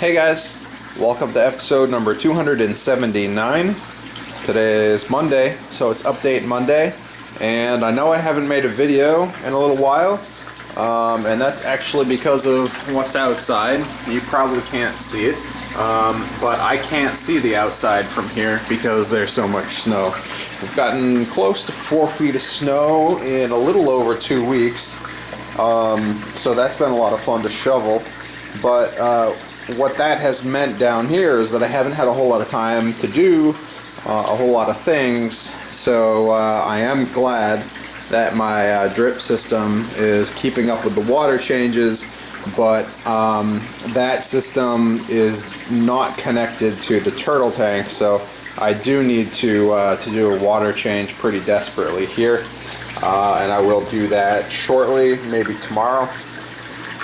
Hey guys, welcome to episode number 279. Today is Monday, so it's Update Monday, and I know I haven't made a video in a little while, and that's actually because of what's outside. You probably can't see it, but I can't see the outside from here because there's so much snow. We've gotten close to 4 feet of snow in a little over 2 weeks, so that's been a lot of fun to shovel, but what that has meant down here is that I haven't had a whole lot of time to do a whole lot of things, so I am glad that my drip system is keeping up with the water changes, but that system is not connected to the turtle tank, so I do need to do a water change pretty desperately here, and I will do that shortly, maybe tomorrow.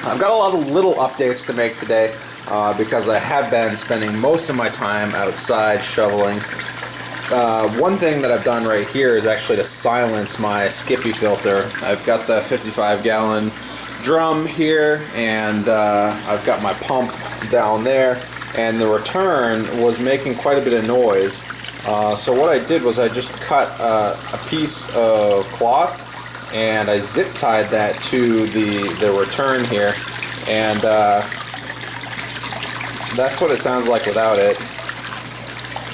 I've got a lot of little updates to make today. Because I have been spending most of my time outside shoveling. One thing that I've done right here is actually to silence my Skippy filter. I've got the 55-gallon drum here, and I've got my pump down there, and the return was making quite a bit of noise. So what I did was I just cut a piece of cloth, and I zip tied that to the return here, and that's what it sounds like without it,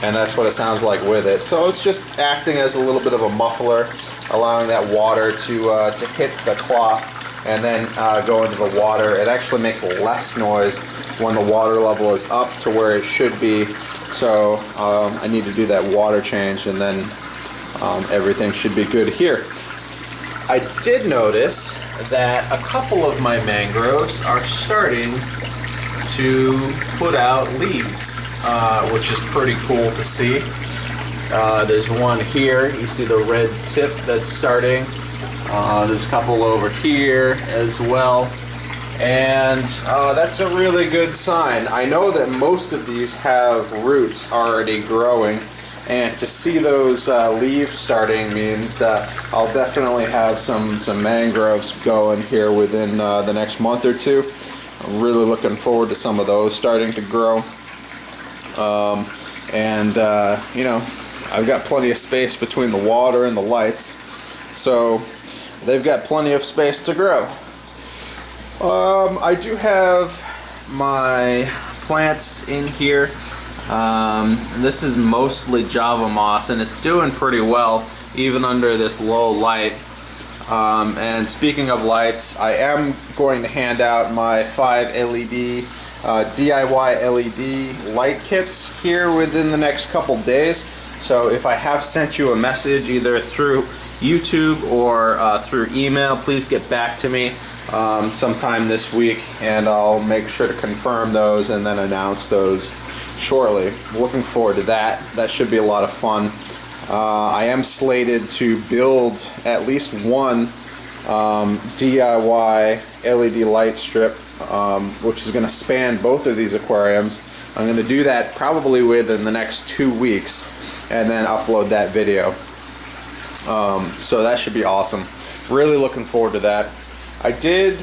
and that's what it sounds like with it. So it's just acting as a little bit of a muffler, allowing that water to hit the cloth and then go into the water. It actually makes less noise when the water level is up to where it should be. So I need to do that water change, and then everything should be good here. I did notice that a couple of my mangroves are starting to put out leaves, which is pretty cool to see. There's one here, you see the red tip that's starting. There's a couple over here as well, and that's a really good sign. I know that most of these have roots already growing, and to see those leaves starting means I'll definitely have some mangroves going here within the next month or two. I'm really looking forward to some of those starting to grow. You know, I've got plenty of space between the water and the lights, so they've got plenty of space to grow. I do have my plants in here. This is mostly Java moss, and it's doing pretty well even under this low light. And speaking of lights, I am going to hand out my 5 LED DIY LED light kits here within the next couple days. So if I have sent you a message either through YouTube or through email, please get back to me sometime this week, and I'll make sure to confirm those and then announce those shortly. Looking forward to that. That should be a lot of fun. I am slated to build at least one DIY LED light strip, which is going to span both of these aquariums. I'm going to do that probably within the next 2 weeks, and then upload that video. So that should be awesome. Really looking forward to that. I did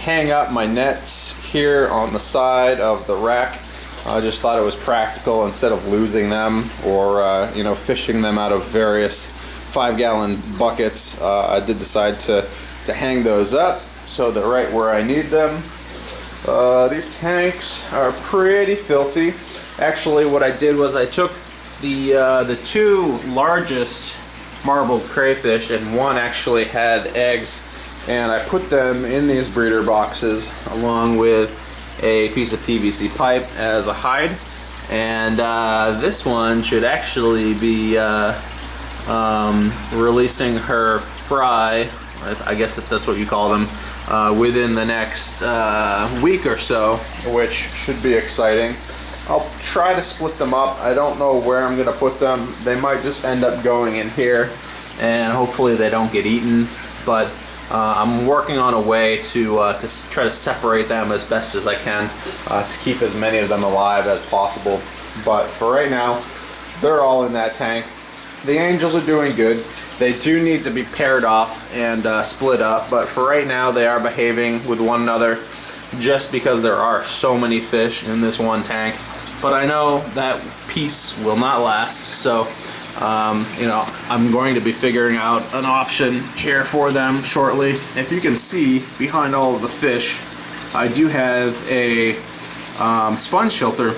hang up my nets here on the side of the rack. I just thought it was practical instead of losing them or you know, fishing them out of various 5-gallon buckets. I did decide to hang those up so they're right where I need them. These tanks are pretty filthy. Actually, what I did was I took the 2 largest marbled crayfish, and one actually had eggs, and I put them in these breeder boxes along with a piece of PVC pipe as a hide, and this one should actually be releasing her fry, I guess if that's what you call them, within the next week or so, which should be exciting. I'll try to split them up. I don't know where I'm going to put them. They might just end up going in here, and hopefully they don't get eaten, but I'm working on a way to try to separate them as best as I can to keep as many of them alive as possible. But for right now, they're all in that tank. The angels are doing good. They do need to be paired off and split up, but for right now they are behaving with one another just because there are so many fish in this one tank. But I know that piece will not last, so you know, I'm going to be figuring out an option here for them shortly. If you can see behind all of the fish, I do have a sponge filter,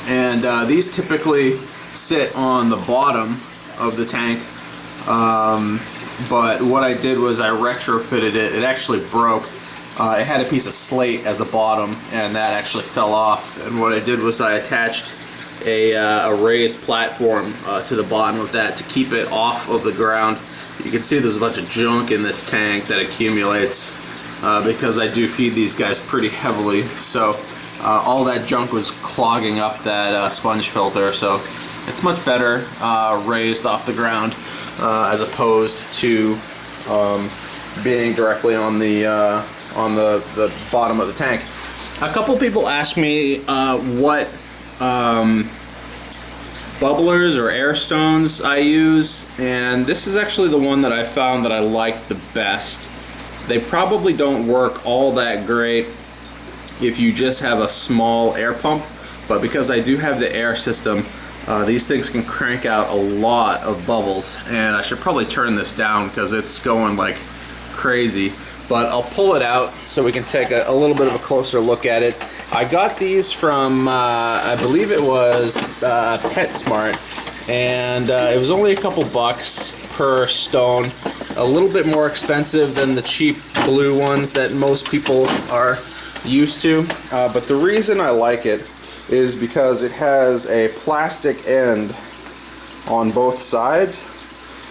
and these typically sit on the bottom of the tank, but what I did was I retrofitted it. It actually broke. It had a piece of slate as a bottom, and that actually fell off, and what I did was I attached a raised platform to the bottom of that to keep it off of the ground. You can see there's a bunch of junk in this tank that accumulates because I do feed these guys pretty heavily, so all that junk was clogging up that sponge filter, so it's much better raised off the ground as opposed to being directly on the bottom of the tank. A couple people asked me what bubblers or air stones I use, and this is actually the one that I found that I like the best. They probably don't work all that great if you just have a small air pump, but because I do have the air system, these things can crank out a lot of bubbles, and I should probably turn this down because it's going like crazy. But I'll pull it out so we can take a little bit of a closer look at it. I got these from, I believe it was PetSmart, and it was only a couple bucks per stone. A little bit more expensive than the cheap blue ones that most people are used to. But the reason I like it is because it has a plastic end on both sides.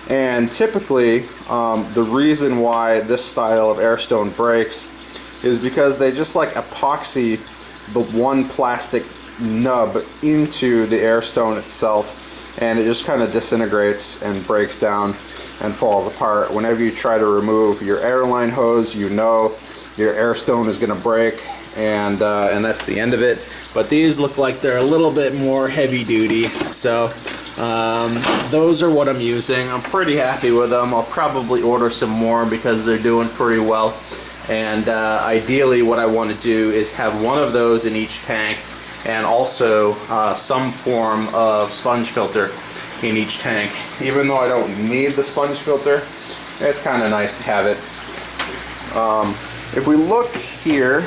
And typically, the reason why this style of airstone breaks is because they just like epoxy the one plastic nub into the airstone itself, and it just kind of disintegrates and breaks down and falls apart. Whenever you try to remove your airline hose, you know your airstone is going to break, and that's the end of it. But these look like they're a little bit more heavy duty, so those are what I'm using. I'm pretty happy with them. I'll probably order some more because they're doing pretty well. And ideally what I want to do is have one of those in each tank, and also some form of sponge filter in each tank. Even though I don't need the sponge filter, it's kind of nice to have it. If we look here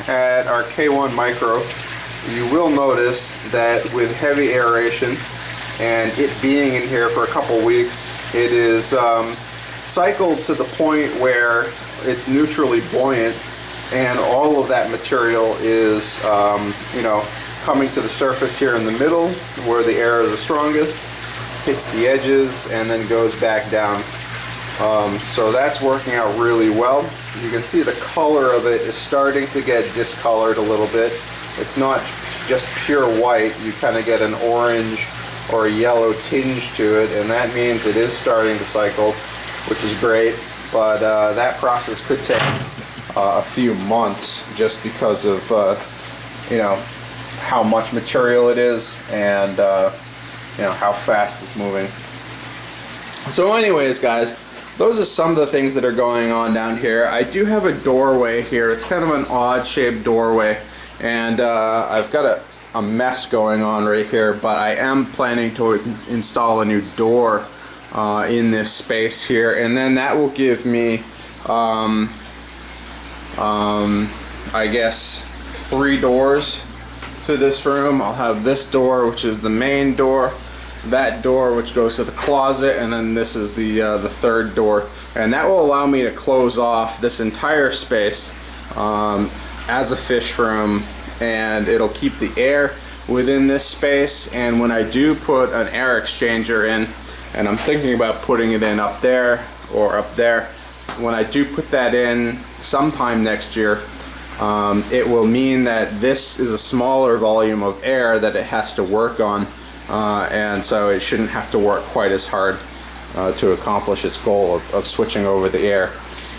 at our K1 Micro, you will notice that with heavy aeration and it being in here for a couple weeks, it is cycled to the point where it's neutrally buoyant, and all of that material is you know, coming to the surface here in the middle where the air is the strongest, hits the edges, and then goes back down. So that's working out really well. You can see the color of it is starting to get discolored a little bit. It's not just pure white. You kind of get an orange or a yellow tinge to it, and that means it is starting to cycle, which is great. But that process could take a few months just because of you know, how much material it is, and you know, how fast it's moving. So anyways, guys, those are some of the things that are going on down here. I do have a doorway here. It's kind of an odd shaped doorway, and I've got a mess going on right here, but I am planning to install a new door in this space here, and then that will give me I guess 3 doors to this room. I'll have this door, which is the main door, that door which goes to the closet, and then this is the third door, and that will allow me to close off this entire space as a fish room, and it'll keep the air within this space. And when I do put an air exchanger in, and I'm thinking about putting it in up there or up there, when I do put that in sometime next year, it will mean that this is a smaller volume of air that it has to work on, and so it shouldn't have to work quite as hard to accomplish its goal of switching over the air.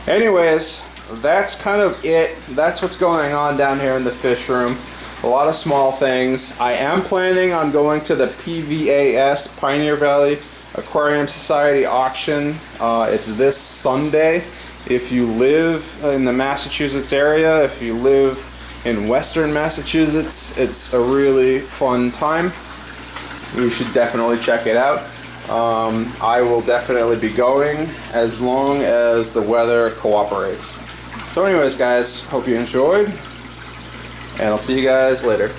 Anyways, that's kind of it. That's what's going on down here in the fish room. A lot of small things. I am planning on going to the PVAS, Pioneer Valley Aquarium Society auction. It's this Sunday If you live in the Massachusetts area, if you live in Western Massachusetts, it's a really fun time. You should definitely check it out. I will definitely be going as long as the weather cooperates. So anyways, guys, hope you enjoyed, and I'll see you guys later.